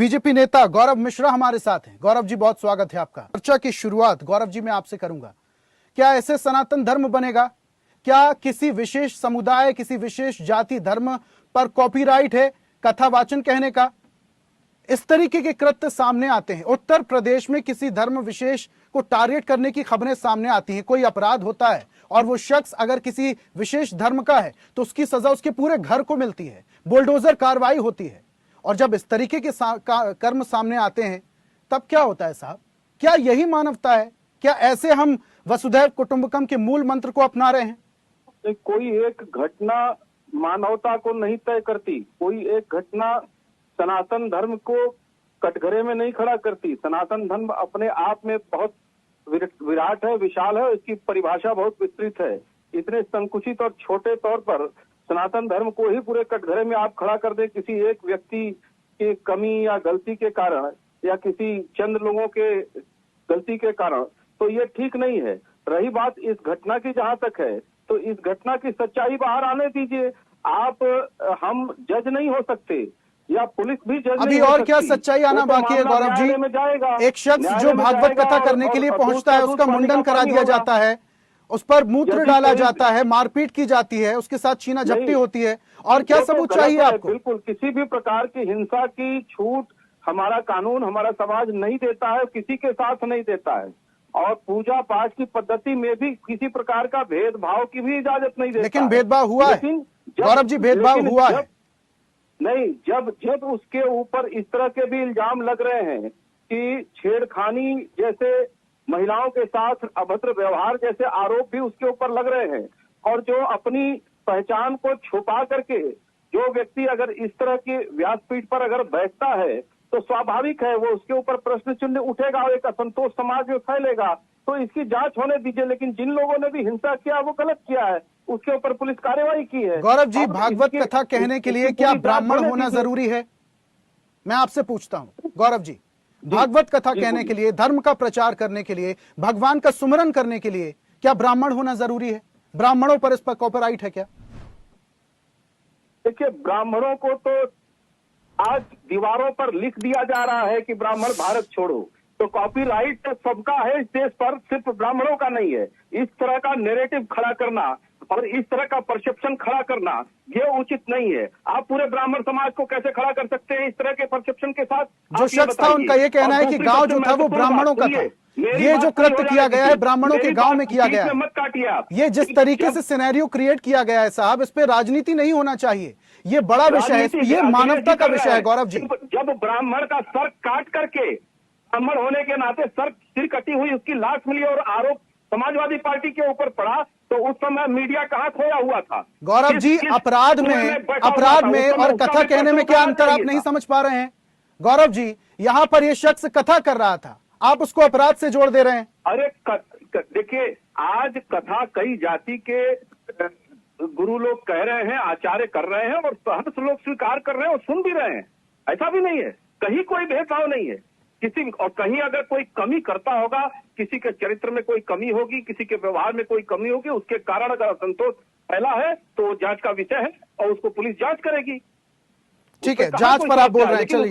BJP नेता गौरव मिश्रा हमारे साथ हैं। गौरव जी, बहुत स्वागत है आपका। चर्चा की शुरुआत गौरव जी मैं आपसे करूंगा। क्या ऐसे सनातन धर्म बनेगा? क्या किसी विशेष समुदाय, किसी विशेष जाति धर्म पर कॉपीराइट है कथा वाचन कहने का? इस तरीके के कृत्य सामने आते हैं। उत्तर प्रदेश में किसी धर्म विशेष को टारगेट करने की खबरें सामने आती हैं। कोई अपराध होता है और वो शख्स अगर किसी विशेष धर्म का है तो उसकी सजा उसके पूरे घर को मिलती है, बुलडोजर कार्रवाई होती है। और जब इस तरीके के कर्म सामने आते हैं तब क्या होता है साहब? क्या यही मानवता है? क्या ऐसे हम वसुधैव कुटुंबकम के मूल मंत्र को अपना रहे हैं? कोई एक घटना मानवता को नहीं तय करती, कोई एक घटना सनातन धर्म को कटघरे में नहीं खड़ा करती। सनातन धर्म अपने आप में बहुत विराट है, विशाल है, इसकी परिभाषा बहुत विस्तृत है। इतने संकुचित और छोटे तौर पर सनातन धर्म को ही पूरे कटघरे में आप खड़ा कर दे किसी एक व्यक्ति की कमी या गलती के कारण या किसी चंद लोगों के गलती के कारण, तो ये ठीक नहीं है। रही बात इस घटना की जहां तक है, तो इस घटना की सच्चाई बाहर आने दीजिए। हम जज नहीं हो सकते या पुलिस भी जज अभी नहीं हो और क्या सकती। सच्चाई आना बाकी है गौरव जी? एक शख्स जो भागवत कथा करने के लिए पहुंचता है उसका मुंडन करा दिया जाता है, उस पर मूत्र डाला जाता है, मारपीट की जाती है, उसके साथ छीना झपटी होती है, और क्या सबूत चाहिए आपको? बिल्कुल किसी भी प्रकार की हिंसा की छूट हमारा कानून, हमारा समाज नहीं देता है, किसी के साथ नहीं देता है। और पूजा पाठ की पद्धति में भी किसी प्रकार का भेदभाव की भी इजाजत नहीं देता। लेकिन भेदभाव हुआ है गौरव जी, भेदभाव हुआ है। नहीं, जब उसके ऊपर इस तरह के भी इल्जाम लग रहे हैं कि छेड़खानी जैसे महिलाओं के साथ अभद्र व्यवहार जैसे आरोप भी उसके ऊपर लग रहे हैं, और जो अपनी पहचान को छुपा करके जो व्यक्ति अगर इस तरह की व्यासपीठ पर अगर बैठता है तो स्वाभाविक है वो उसके ऊपर प्रश्न चिन्ह उठेगा और एक असंतोष समाज में फैलेगा। तो इसकी जांच होने दीजिए। लेकिन जिन लोगों ने भी हिंसा किया वो गलत किया है, उसके ऊपर पुलिस कार्रवाई की है। गौरव जी, भागवत कथा कहने के लिए क्या ब्राह्मण होना जरूरी है? मैं आपसे पूछता हूं गौरव जी, भागवत कथा कहने के लिए, धर्म का प्रचार करने के लिए, भगवान का सुमिरन करने के लिए क्या ब्राह्मण होना जरूरी है? ब्राह्मणों पर इस पर कॉपीराइट है क्या? देखिए, ब्राह्मणों को तो आज दीवारों पर लिख दिया जा रहा है कि ब्राह्मण भारत छोड़ो, तो कॉपीराइट तो सबका है इस देश पर, सिर्फ ब्राह्मणों का नहीं है। इस तरह का नैरेटिव खड़ा करना और इस तरह का परसेप्शन खड़ा करना ये उचित नहीं है। आप पूरे ब्राह्मण समाज को कैसे खड़ा कर सकते हैं इस तरह के परसेप्शन के साथ? जो शख्स था उनका ये कहना है कि गांव जो था वो ब्राह्मणों का था। ये जो कृत्य किया गया है ब्राह्मणों के गांव में किया गया है। मत काटिए आप। ये जिस तरीके से सिनेरियो क्रिएट किया गया है साहब, इस पे राजनीति नहीं होना चाहिए। ये बड़ा विषय है, ये मानवता का विषय है गौरव जी। जब ब्राह्मण का सर काट करके ब्राह्मण होने के नाते सिर कटी हुई उसकी लाश मिली और आरोप समाजवादी पार्टी के ऊपर पड़ा, तो उस समय मीडिया कहां खोया हुआ था? गौरव जी, अपराध में और कथा कहने में क्या अंतर आप नहीं समझ पा रहे हैं? गौरव जी, यहाँ पर ये शख्स कथा कर रहा था, आप उसको अपराध से जोड़ दे रहे हैं। अरे देखिए, आज कथा कई जाति के गुरु लोग कह रहे हैं, आचार्य कर रहे हैं और सहर्ष लोग स्वीकार कर रहे हैं और सुन भी रहे हैं। ऐसा भी नहीं है, कहीं कोई भेदभाव नहीं है किसी। और कहीं अगर कोई कमी करता होगा, किसी के चरित्र में कोई कमी होगी, किसी के व्यवहार में कोई कमी होगी, उसके कारण अगर असंतोष फैला है तो जांच का विषय है और उसको पुलिस जांच करेगी। ठीक है, जांच पर आप बोल रहे हैं, चलिए।